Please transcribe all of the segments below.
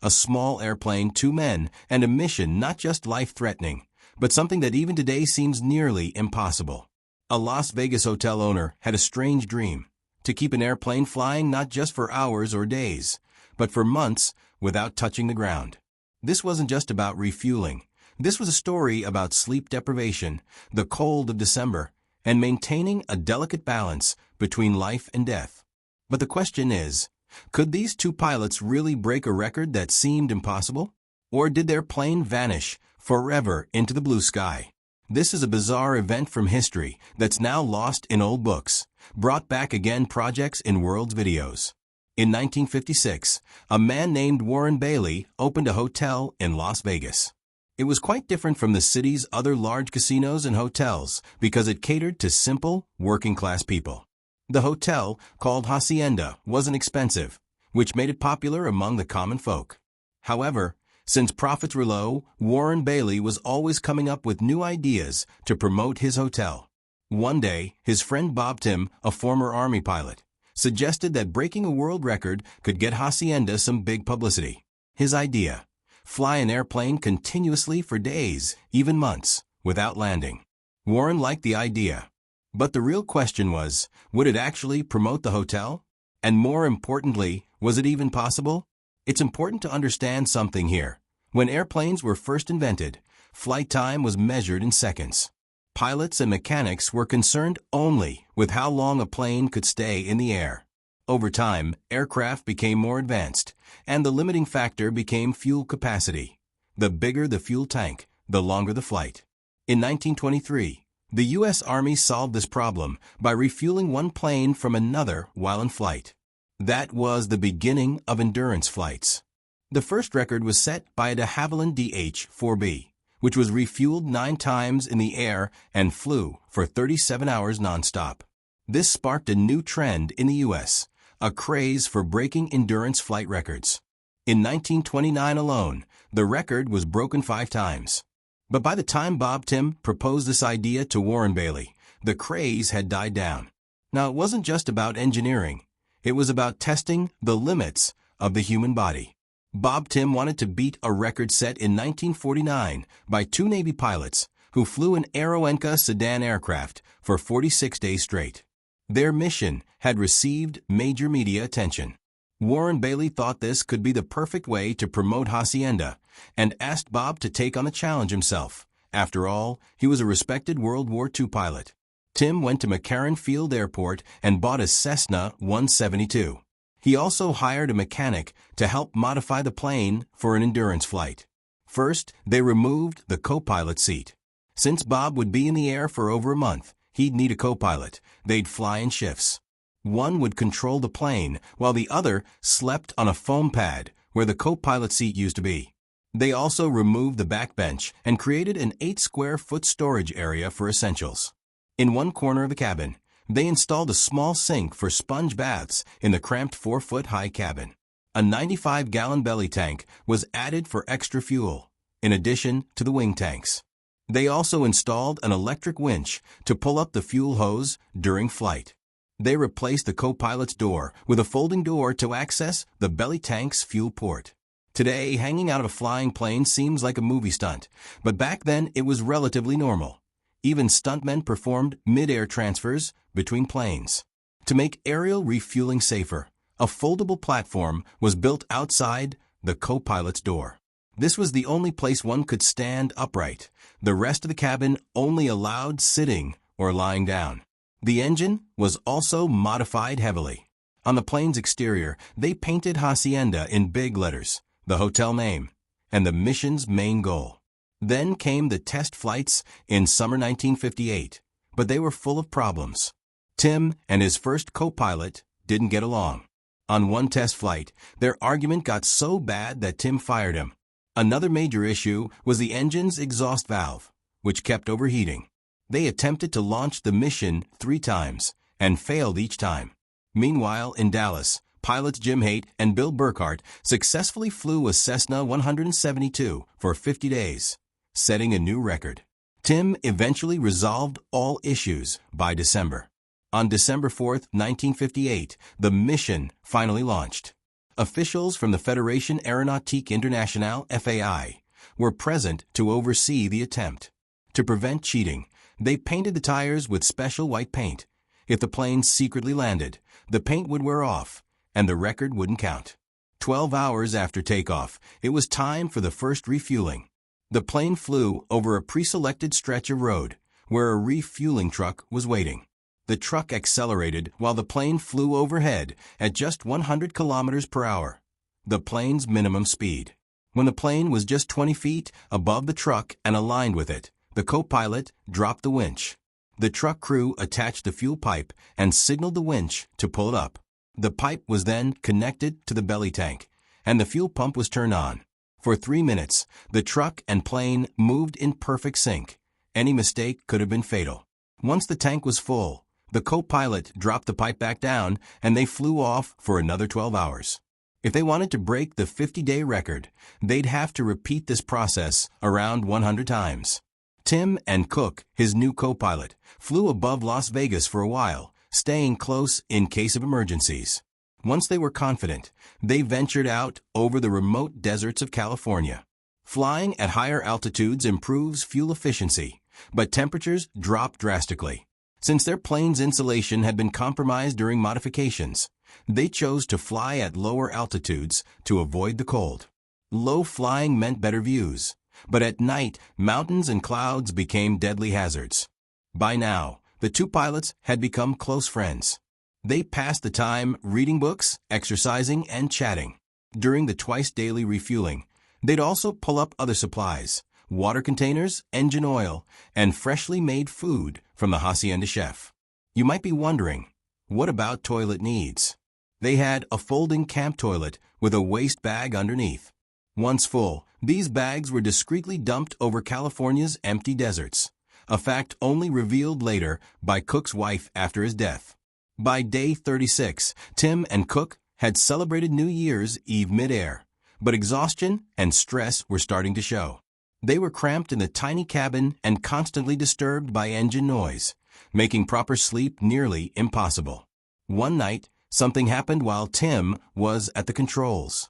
A small airplane, 2 men, and a mission not just life-threatening, but something that even today seems nearly impossible. A Las Vegas hotel owner had a strange dream: to keep an airplane flying not just for hours or days, but for months without touching the ground. This wasn't just about refueling. This was a story about sleep deprivation, the cold of December, and maintaining a delicate balance between life and death. But the question is, could these 2 pilots really break a record that seemed impossible? Or did their plane vanish forever into the blue sky? This is a bizarre event from history that's now lost in old books, brought back again projects in world's videos. In 1956, a man named Warren Bailey opened a hotel in Las Vegas. It was quite different from the city's other large casinos and hotels because it catered to simple, working-class people. The hotel, called Hacienda, wasn't expensive, which made it popular among the common folk. However, since profits were low, Warren Bailey was always coming up with new ideas to promote his hotel. One day, his friend Bob Timm, a former Army pilot, suggested that breaking a world record could get Hacienda some big publicity. His idea: fly an airplane continuously for days, even months, without landing. Warren liked the idea. But the real question was, would it actually promote the hotel? And more importantly, was it even possible? It's important to understand something here. When airplanes were first invented, flight time was measured in seconds. Pilots and mechanics were concerned only with how long a plane could stay in the air. Over time, aircraft became more advanced, and the limiting factor became fuel capacity. The bigger the fuel tank, the longer the flight. In 1923, the U.S. Army solved this problem by refueling one plane from another while in flight. That was the beginning of endurance flights. The first record was set by a de Havilland DH-4B, which was refueled 9 times in the air and flew for 37 hours nonstop. This sparked a new trend in the U.S., a craze for breaking endurance flight records. In 1929 alone, the record was broken 5 times. But by the time Bob Timm proposed this idea to Warren Bailey, the craze had died down. Now, it wasn't just about engineering. It was about testing the limits of the human body. Bob Timm wanted to beat a record set in 1949 by 2 Navy pilots who flew an Aero-Enca sedan aircraft for 46 days straight. Their mission had received major media attention. Warren Bailey thought this could be the perfect way to promote Hacienda and asked Bob to take on the challenge himself. After all, he was a respected World War II pilot. Timm went to McCarran Field Airport and bought a Cessna 172. He also hired a mechanic to help modify the plane for an endurance flight. First, they removed the co-pilot seat. Since Bob would be in the air for over a month, he'd need a co-pilot. They'd fly in shifts. One would control the plane, while the other slept on a foam pad where the co-pilot seat used to be. They also removed the backbench and created an 8-square-foot storage area for essentials. In one corner of the cabin, they installed a small sink for sponge baths in the cramped 4-foot-high cabin. A 95-gallon belly tank was added for extra fuel, in addition to the wing tanks. They also installed an electric winch to pull up the fuel hose during flight. They replaced the co-pilot's door with a folding door to access the belly tank's fuel port. Today, hanging out of a flying plane seems like a movie stunt, but back then it was relatively normal. Even stuntmen performed mid-air transfers between planes. To make aerial refueling safer, a foldable platform was built outside the co-pilot's door. This was the only place one could stand upright. The rest of the cabin only allowed sitting or lying down. The engine was also modified heavily. On the plane's exterior, they painted Hacienda in big letters, the hotel name, and the mission's main goal. Then came the test flights in summer 1958, but they were full of problems. Timm and his first co-pilot didn't get along. On one test flight, their argument got so bad that Timm fired him. Another major issue was the engine's exhaust valve, which kept overheating. They attempted to launch the mission 3 times and failed each time. Meanwhile, in Dallas, pilots Jim Haight and Bill Burkhart successfully flew a Cessna 172 for 50 days, setting a new record. Timm eventually resolved all issues by December. On December 4, 1958, the mission finally launched. Officials from the Fédération Aéronautique Internationale (FAI) were present to oversee the attempt. To prevent cheating, they painted the tires with special white paint. If the plane secretly landed, the paint would wear off, and the record wouldn't count. 12 hours after takeoff, it was time for the first refueling. The plane flew over a pre-selected stretch of road, where a refueling truck was waiting. The truck accelerated while the plane flew overhead at just 100 kilometers per hour, the plane's minimum speed. When the plane was just 20 feet above the truck and aligned with it, the co-pilot dropped the winch. The truck crew attached the fuel pipe and signaled the winch to pull it up. The pipe was then connected to the belly tank, and the fuel pump was turned on. For 3 minutes, the truck and plane moved in perfect sync. Any mistake could have been fatal. Once the tank was full, the co-pilot dropped the pipe back down and they flew off for another 12 hours. If they wanted to break the 50-day record, they'd have to repeat this process around 100 times. Timm and Cook, his new co-pilot, flew above Las Vegas for a while, staying close in case of emergencies. Once they were confident, they ventured out over the remote deserts of California. Flying at higher altitudes improves fuel efficiency, but temperatures drop drastically. Since their plane's insulation had been compromised during modifications, they chose to fly at lower altitudes to avoid the cold. Low flying meant better views, but at night, mountains and clouds became deadly hazards. By now, the two pilots had become close friends. They passed the time reading books, exercising, and chatting. During the twice-daily refueling, they'd also pull up other supplies, water containers, engine oil, and freshly made food from the hacienda chef. You might be wondering, what about toilet needs? They had a folding camp toilet with a waste bag underneath. Once full, these bags were discreetly dumped over California's empty deserts, a fact only revealed later by Cook's wife after his death. By day 36, Timm and Cook had celebrated New Year's Eve midair, but exhaustion and stress were starting to show. They were cramped in the tiny cabin and constantly disturbed by engine noise, making proper sleep nearly impossible. One night, something happened while Timm was at the controls.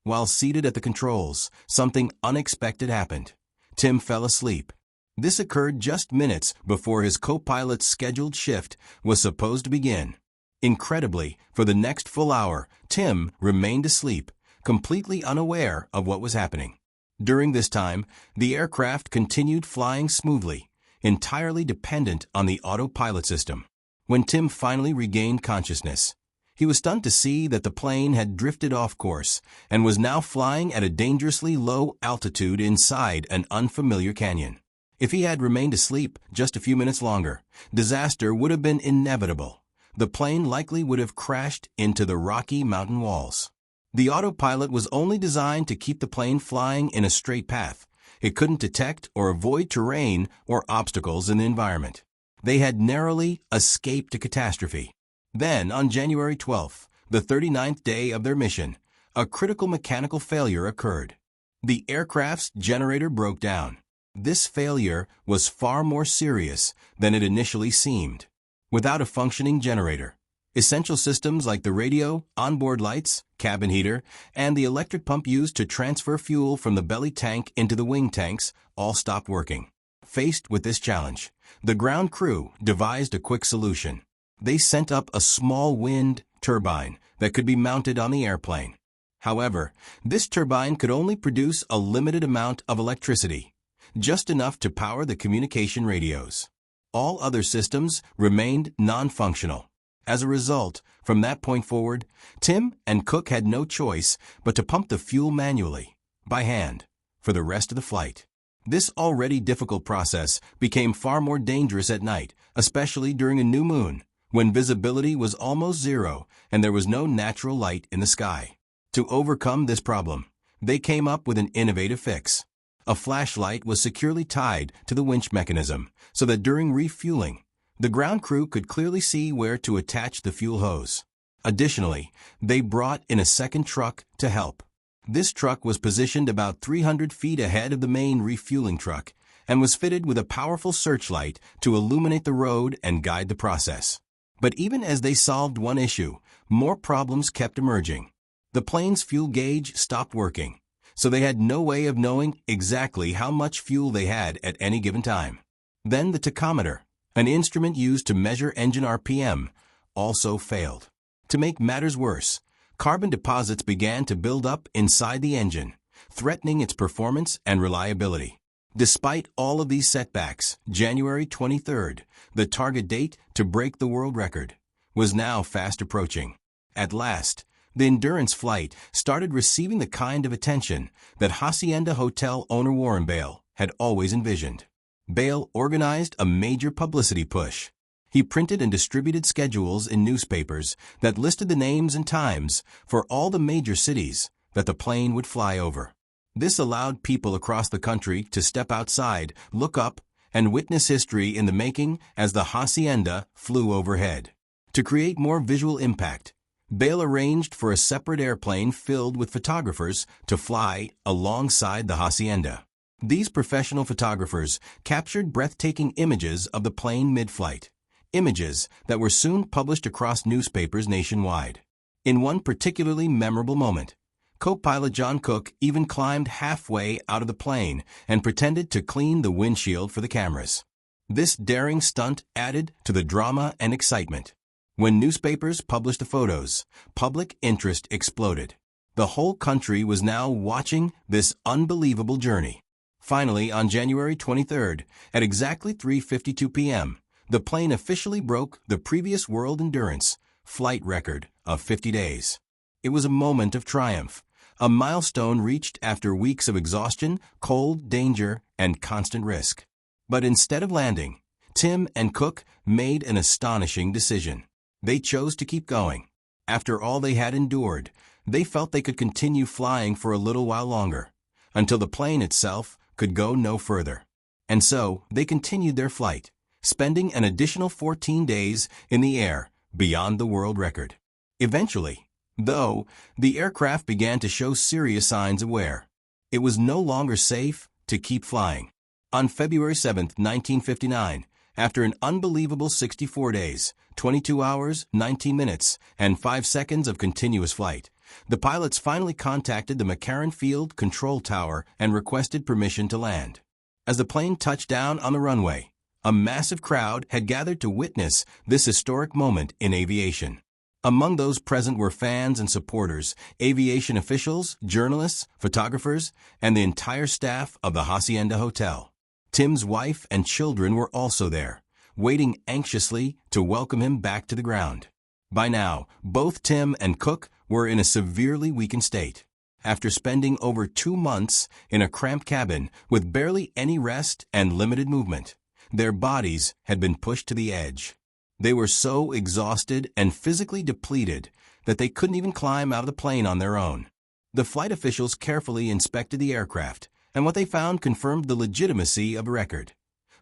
While seated at the controls, something unexpected happened. Timm fell asleep. This occurred just minutes before his co-pilot's scheduled shift was supposed to begin. Incredibly, for the next full hour, Timm remained asleep, completely unaware of what was happening. During this time, the aircraft continued flying smoothly, entirely dependent on the autopilot system. When Timm finally regained consciousness, he was stunned to see that the plane had drifted off course and was now flying at a dangerously low altitude inside an unfamiliar canyon. If he had remained asleep just a few minutes longer, disaster would have been inevitable. The plane likely would have crashed into the rocky mountain walls. The autopilot was only designed to keep the plane flying in a straight path. It couldn't detect or avoid terrain or obstacles in the environment. They had narrowly escaped a catastrophe. Then, on January 12th, the 39th day of their mission, a critical mechanical failure occurred. The aircraft's generator broke down. This failure was far more serious than it initially seemed. Without a functioning generator, essential systems like the radio, onboard lights, cabin heater, and the electric pump used to transfer fuel from the belly tank into the wing tanks all stopped working. Faced with this challenge, the ground crew devised a quick solution. They sent up a small wind turbine that could be mounted on the airplane. However, this turbine could only produce a limited amount of electricity, just enough to power the communication radios. All other systems remained non-functional. As a result, from that point forward, Timm and Cook had no choice but to pump the fuel manually, by hand, for the rest of the flight. This already difficult process became far more dangerous at night, especially during a new moon, when visibility was almost zero and there was no natural light in the sky. To overcome this problem, they came up with an innovative fix. A flashlight was securely tied to the winch mechanism so that during refueling, the ground crew could clearly see where to attach the fuel hose. Additionally, they brought in a second truck to help. This truck was positioned about 300 feet ahead of the main refueling truck and was fitted with a powerful searchlight to illuminate the road and guide the process. But even as they solved one issue, more problems kept emerging. The plane's fuel gauge stopped working, so they had no way of knowing exactly how much fuel they had at any given time. Then the tachometer, an instrument used to measure engine RPM, also failed. To make matters worse, carbon deposits began to build up inside the engine, threatening its performance and reliability. Despite all of these setbacks, January 23rd, the target date to break the world record, was now fast approaching. At last, the endurance flight started receiving the kind of attention that Hacienda Hotel owner Warren Bale had always envisioned. Bale organized a major publicity push. He printed and distributed schedules in newspapers that listed the names and times for all the major cities that the plane would fly over. This allowed people across the country to step outside, look up, and witness history in the making as the Hacienda flew overhead. To create more visual impact, Bale arranged for a separate airplane filled with photographers to fly alongside the Hacienda. These professional photographers captured breathtaking images of the plane mid-flight, images that were soon published across newspapers nationwide. In one particularly memorable moment, co-pilot John Cook even climbed halfway out of the plane and pretended to clean the windshield for the cameras. This daring stunt added to the drama and excitement. When newspapers published the photos, public interest exploded. The whole country was now watching this unbelievable journey. Finally, on January 23rd, at exactly 3:52 p.m., the plane officially broke the previous world endurance flight record of 50 days. It was a moment of triumph, a milestone reached after weeks of exhaustion, cold, danger, and constant risk. But instead of landing, Timm and Cook made an astonishing decision. They chose to keep going. After all they had endured, they felt they could continue flying for a little while longer, until the plane itself could go no further. And so, they continued their flight, spending an additional 14 days in the air beyond the world record. Eventually, though, the aircraft began to show serious signs of wear. It was no longer safe to keep flying. On February 7, 1959, after an unbelievable 64 days, 22 hours, 19 minutes, and 5 seconds of continuous flight, the pilots finally contacted the McCarran Field Control Tower and requested permission to land. As the plane touched down on the runway, a massive crowd had gathered to witness this historic moment in aviation. Among those present were fans and supporters, aviation officials, journalists, photographers, and the entire staff of the Hacienda Hotel. Timm's wife and children were also there, waiting anxiously to welcome him back to the ground. By now, both Timm and Cook were in a severely weakened state. After spending over 2 months in a cramped cabin with barely any rest and limited movement, their bodies had been pushed to the edge. They were so exhausted and physically depleted that they couldn't even climb out of the plane on their own. The flight officials carefully inspected the aircraft, and what they found confirmed the legitimacy of the record.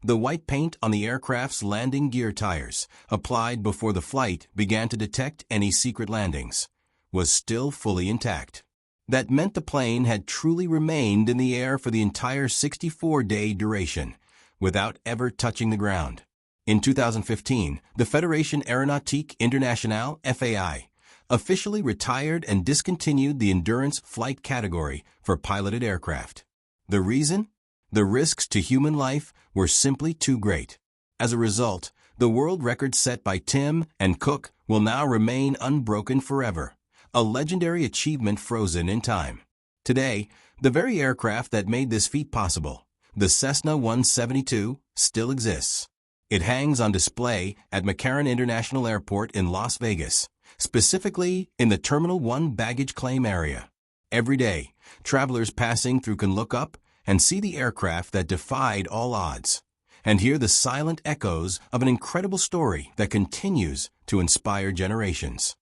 The white paint on the aircraft's landing gear tires, applied before the flight began to detect any secret landings, was still fully intact. That meant the plane had truly remained in the air for the entire 64-day duration, without ever touching the ground. In 2015, the Fédération Aéronautique Internationale (FAI) officially retired and discontinued the endurance flight category for piloted aircraft. The reason? The risks to human life were simply too great. As a result, the world record set by Timm and Cook will now remain unbroken forever, a legendary achievement frozen in time. Today, the very aircraft that made this feat possible, the Cessna 172, still exists. It hangs on display at McCarran International Airport in Las Vegas, specifically in the Terminal 1 baggage claim area. Every day, travelers passing through can look up and see the aircraft that defied all odds, and hear the silent echoes of an incredible story that continues to inspire generations.